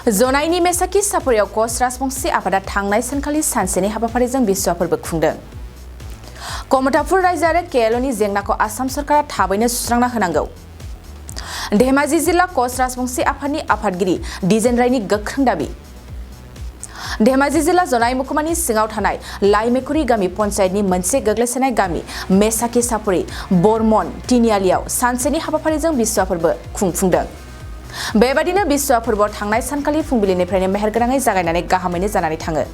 जनाइनि मेसाखि सापरियाव कच राजबंशी आफादा थांनाय सानखालि सानसेनि हाबाफारिजों बिसुवा फोरबो खुंदों। कमतापुर रायजो आरो केएलअनि जेंनाखौ आसाम सरकारा थाबैनो सुस्रांना होनांगौ। धेमाजि जिल्ला कच राजबंशी आफादनि आफादगिरि दिजेन रायनि गोख्रों दाबि। धेमाजि जिल्ला जनाइ महकुमानि सिङाव थानाय लाइमेकुरि गामि पन्चायतनि मोनसे गोग्लैसोनाय गामि मेसाखि सापरि बरमन तिनिआलियाव सानसेनि हाबाफारिजों बिसुवा फोरबो खुंफुंदों। बेबादिनो बिसुवा फोरबोआव थांनाय सानखालि फुंबिलिनिफ्रायनो मेहेरगोनाङै जागायनानै गाहामैनो जानानै थाङो।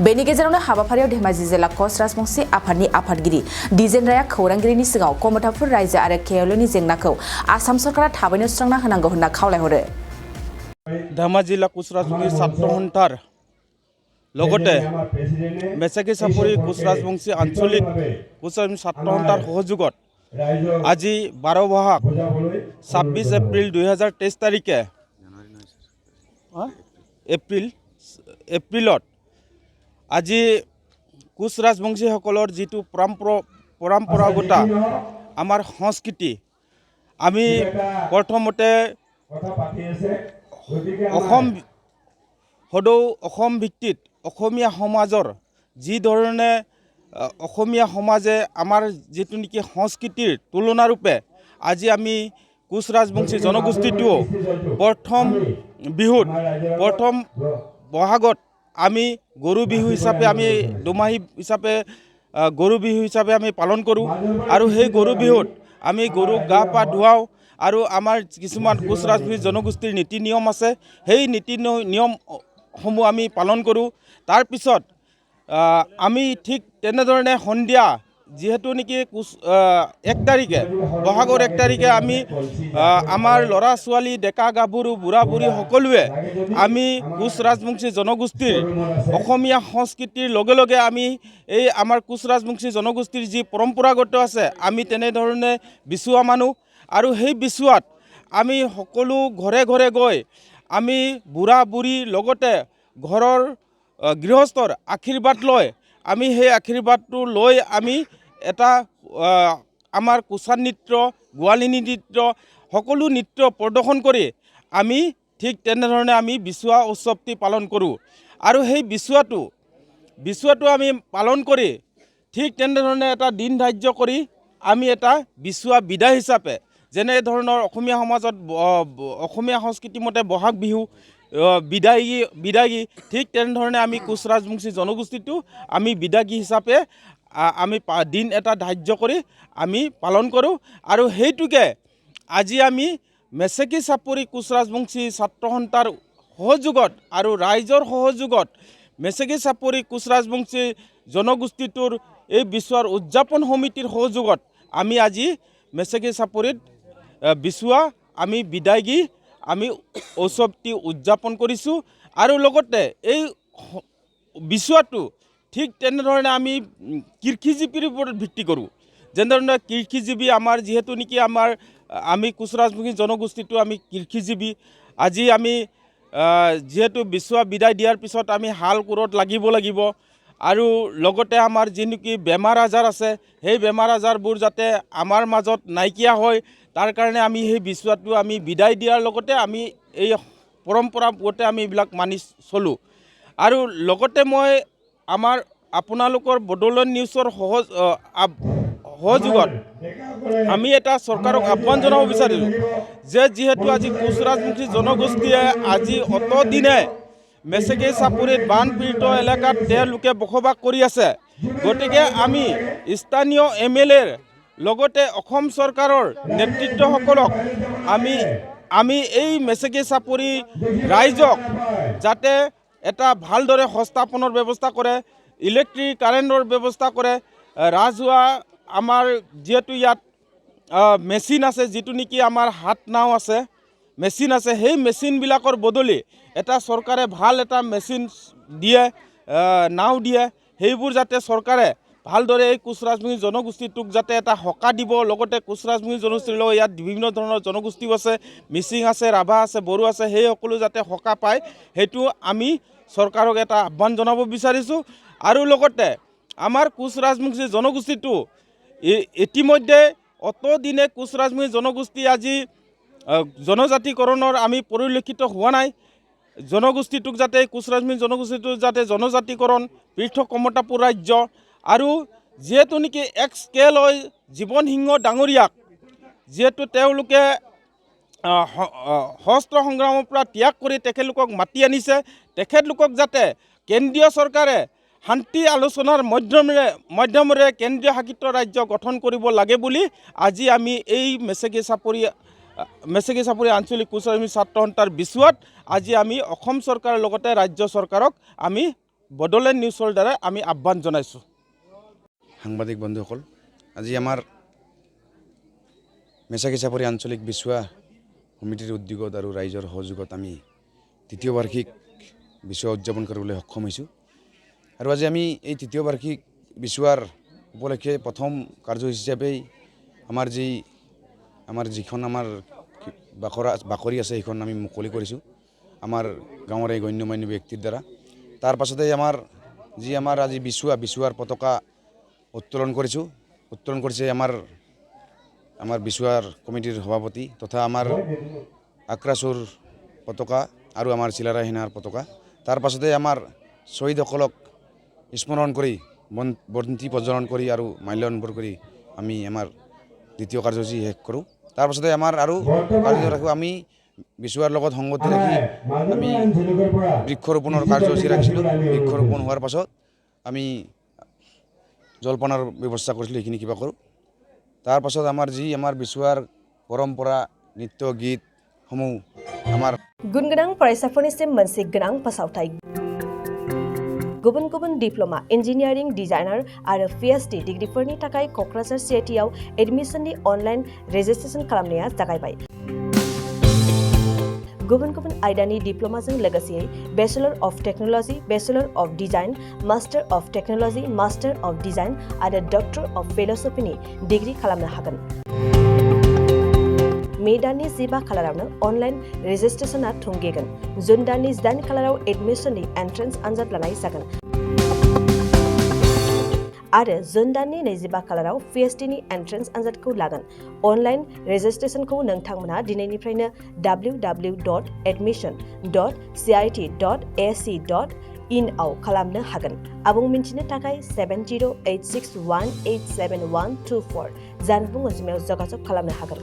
बेनि गेजेरावनो हाबाफारियाव धेमाजि जिल्ला कच राजबंशी आफादनि आफादगिरि दिजेन राया खौरांगिरिनि सिगाङाव कमतापुर रायजो आरो केएलअनि जेंनाखौ आसाम सरकारा थाबैनो सुस्रांना होनांगौ होनना खावलायहरो। धेमाजि जिल्ला कच राजबंशी ছাত্ৰ সন্থাৰ লগতে মেসাখি চাপৰি কচ ৰাজবংশী আঞ্চলিক কচ ৰাজবংশী ছাত্ৰ সন্থাৰ সহযোগত আজি 12 বহাগ 26 এপ্ৰিল 2023 তাৰিখে এপ্ৰিলত আজি কোচ ৰাজবংশীসকলৰ যিটো পৰম্পৰাগত আমাৰ সংস্কৃতি আমি প্ৰথমতে অসম ভিত্তিত অসমীয়া সমাজৰ যি ধৰণে অসমীয়া সমাজে আমাৰ যেটো নেকি সংস্কৃতিৰ তুলনাৰূপে আজি আমি কোচ ৰাজবংশী জনগোষ্ঠীটো প্ৰথম বহাগত আমি গৰু বিহু হিচাপে আমি দুমাহী হিচাপে গৰু বিহু হিচাপে আমি পালন কৰোঁ আৰু সেই গৰু বিহুত আমি গৰুক গা পা ধুৱাওঁ আৰু আমাৰ কিছুমান কোচ ৰাজবংশী জনগোষ্ঠীৰ নীতি নিয়ম আছে সেই নীতি নিয়মসমূহ আমি পালন কৰোঁ। তাৰ পিছত আমি ঠিক তেনেধৰণে সন্ধিয়া যেহেতু নেকি 1 তাৰিখে বহাগৰ 1 তাৰিখে আমি আমাৰ ল'ৰা ছোৱালী ডেকা গাভৰু বুঢ়া বুঢ়ী সকলোৱে আমি কোচ ৰাজবংশী জনগোষ্ঠীৰ অসমীয়া সংস্কৃতিৰ লগে লগে আমি এই আমাৰ কোচ ৰাজবংশী জনগোষ্ঠীৰ যি পৰম্পৰাগত আছে আমি তেনেধৰণে বিচুৱা মানুহ আৰু সেই বিচুৱাত আমি সকলো ঘৰে ঘৰে গৈ আমি বুঢ়া বুঢ়ীৰ লগতে ঘৰৰ গৃহস্থৰ আশীৰ্বাদ লৈ আমি সেই আশীৰ্বাদটো লৈ আমি এটা আমাৰ কোচা নৃত্য গোৱালিনী নৃত্য সকলো নৃত্য প্ৰদৰ্শন কৰি আমি ঠিক তেনেধৰণে আমি বিচুৱা উৎসৱটি পালন কৰোঁ আৰু সেই বিচুৱাটো আমি পালন কৰি ঠিক তেনেধৰণে এটা দিন ধাৰ্য কৰি আমি এটা বিচুৱা বিদায় হিচাপে যেনে ধৰণৰ অসমীয়া সমাজত অসমীয়া সংস্কৃতি মতে বহাগ বিহু বিদায়ী ঠিক তেনেধৰণে আমি কোচ ৰাজবংশী জনগোষ্ঠীটো আমি বিদায়ী হিচাপে আমি দিন এটা ধাৰ্য কৰি আমি পালন কৰোঁ আৰু সেইটোকে আজি আমি মেসাখি চাপৰি কোচ ৰাজবংশী ছাত্ৰ সন্থাৰ সহযোগত আৰু ৰাইজৰ সহযোগত মেসাখি চাপৰি কোচ ৰাজবংশী জনগোষ্ঠীটোৰ এই বিচুৱাৰ উদযাপন সমিতিৰ সহযোগত আমি আজি মেসাখি চাপৰিত বিচুৱা আমি বিদায়ী আমি উৎসৱটি উদযাপন কৰিছোঁ আৰু লগতে এই বিচুৱাটো ঠিক তেনেধৰণে আমি কৃষিজীৱীৰ ওপৰত ভিত্তি কৰোঁ যেনেধৰণে কৃষিজীৱী আমাৰ যিহেতু নেকি আমি কোচ ৰাজবংশী জনগোষ্ঠীটো আমি কৃষিজীৱী আজি আমি যিহেতু বিচুৱা বিদায় দিয়াৰ পিছত আমি হাল কোৰত লাগিব আৰু লগতে আমাৰ যি নেকি বেমাৰ আজাৰ আছে সেই বেমাৰ আজাৰবোৰ যাতে আমাৰ মাজত নাইকিয়া হয় তাৰ কাৰণে আমি সেই বিচুৱাটো আমি বিদায় দিয়াৰ লগতে আমি এই পৰম্পৰা মতে আমি এইবিলাক মানি চলোঁ আৰু লগতে মই আপোনালোকৰ বডোলেণ্ড নিউজৰ সহযোগত আমি এটা চৰকাৰক আহ্বান জনাব বিচাৰিছোঁ যে যিহেতু আজি কোচ ৰাজবংশী জনগোষ্ঠীয়ে আজি অতদিনে মেসাখি চাপৰিত বানপীড়িত এলেকাত তেওঁলোকে বসবাস কৰি আছে গতিকে আমি স্থানীয় MLAৰ লগতে অসম চৰকাৰৰ নেতৃত্বসকলক আমি এই মেসাখি চাপৰি ৰাইজক যাতে এটা ভালদৰে সংস্থাপনৰ ব্যৱস্থা কৰে ইলেক্ট্ৰিক কাৰেণ্টৰ ব্যৱস্থা কৰে ৰাজহুৱা আমাৰ যিহেতু ইয়াত মেচিন আছে যিটো নেকি আমাৰ হাত নাও আছে মেচিন আছে সেই মেচিনবিলাকৰ বদলি এটা চৰকাৰে ভাল এটা মেচিন দিয়ে নাও দিয়ে সেইবোৰ যাতে চৰকাৰে ভালদৰে এই কোচ ৰাজবংশী জনগোষ্ঠীটোক যাতে এটা সকাহ দিব লগতে কোচ ৰাজবংশী জনগোষ্ঠীৰ লগত ইয়াত বিভিন্ন ধৰণৰ জনগোষ্ঠীও আছে মিচিং আছে ৰাভা আছে বড়ো আছে সেই সকলো যাতে সকাহ পায় সেইটো আমি চৰকাৰক এটা আহ্বান জনাব বিচাৰিছোঁ আৰু লগতে আমাৰ কোচ ৰাজবংশী জনগোষ্ঠীটো ইতিমধ্যে অতদিনে কোচ ৰাজবংশী জনগোষ্ঠী আজি জনজাতিকৰণৰ আমি পৰিলক্ষিত হোৱা নাই জনগোষ্ঠীটোক যাতে কোচ ৰাজবংশী জনগোষ্ঠীটো যাতে জনজাতিকৰণ পৃথক কমতাপুৰ ৰাজ্য আৰু যিহেতু নেকি এক স্কেললৈ জীৱন সিংহ ডাঙৰীয়াক যিহেতু তেওঁলোকে সশস্ত্ৰ সংগ্ৰামৰ পৰা ত্যাগ কৰি তেখেতলোকক মাতি আনিছে তেখেতলোকক যাতে কেন্দ্ৰীয় চৰকাৰে শান্তি আলোচনাৰ মাধ্যমেৰে কেন্দ্ৰীয় শাসিত ৰাজ্য গঠন কৰিব লাগে বুলি আজি আমি এই মেচেগি চাপৰি আঞ্চলিক কোচ ৰাজবংশী ছাত্ৰ সন্থাৰ বিচুৱাত আজি আমি অসম চৰকাৰৰ লগতে ৰাজ্য চৰকাৰক আমি বডোলেণ্ড নিউজৰ দ্বাৰা আমি আহ্বান জনাইছোঁ। সাংবাদিক বন্ধুসকল, আজি আমাৰ মেচেগি চাপৰি আঞ্চলিক বিচুৱা সমিতিৰ উদ্যোগত আৰু ৰাইজৰ সহযোগত আমি তৃতীয় বাৰ্ষিক বিচুৱা উদযাপন কৰিবলৈ সক্ষম হৈছোঁ। আৰু আজি আমি এই তৃতীয় বাৰ্ষিক বিচুৱাৰ উপলক্ষে প্ৰথম কাৰ্যসূচী হিচাপে আমাৰ যিখন বাকৰি আছে সেইখন আমি মুকলি কৰিছোঁ আমাৰ গাঁৱৰ এই গণ্যমান্য ব্যক্তিৰ দ্বাৰা। তাৰ পাছতে আমাৰ আজি বিচুৱাৰ পতাকা উত্তোলন কৰিছে আমাৰ বিচুৱাৰ কমিটিৰ সভাপতি তথা আমাৰ আক্ৰাচুৰ পতাকা আৰু আমাৰ চিলাৰা সেনাৰ পতাকা। তাৰ পাছতে আমাৰ শ্বহীদসকলক স্মৰণ কৰি বন্তি প্ৰজ্বলন কৰি আৰু মাল্যাৰ্পণ কৰি আমি আমাৰ দ্বিতীয় কাৰ্যসূচী শেষ কৰোঁ। তাৰ পাছতে আমাৰ আৰু কাৰ্যসূচী ৰাখোঁ আমি বিচুৱাৰ লগত সংগতি ৰাখি আমি বৃক্ষৰোপণৰ কাৰ্যসূচী ৰাখিছিলোঁ। বৃক্ষৰোপণ হোৱাৰ পাছত আমি জলপানৰ ব্যৱস্থা কৰিছিলোঁ, সেইখিনি কিবা কৰোঁ। তাৰ পাছত আমাৰ বিচুৱাৰ পৰম্পৰা নৃত্য গীতসমূহ আমাৰ गुनगोनां फरायसाफोरनिसिम मोनसे गोनां फोसावथाय। गुबुन गुबुन डिप्ल'मा इन्जिनियारिं डिजाइनार आरो PhD डिग्रीफोरनि थाखाय क'क्राझार CITआव एडमिशननि अनलाइन रेजिस्ट्रेशन खालामनाया जागायबाय। गुबुन गुबुन आयदानि डिप्ल'माजों लोगोसे bachelor of technology, bachelor of design, master of technology, master of design आरो डक्टर अफ फिल'सफिनि डिग्री खालामनो हागोन। मे दाननि 15 खालारावनो अनलाइन रेजिस्ट्रेशना थुंगेगोन। जुन दाननि 8 खालाराव एडमिशननि एन्ट्रेन्स आनजाद लानाय जागोन आरो जुन दाननि 25 खालाराव PhDनि एन्ट्रेन्स आनजादखौ लागोन। अनलाइन रेजिस्ट्रेशनखौ नोंथांमोना दिनैनिफ्रायनो www.admission.cit.ac.in आव खालामनो हागोन। आबुं मिन्थिनो थाखाय 7086187124 जानबुं अनजिमायाव जगाजग खालामनो हागोन।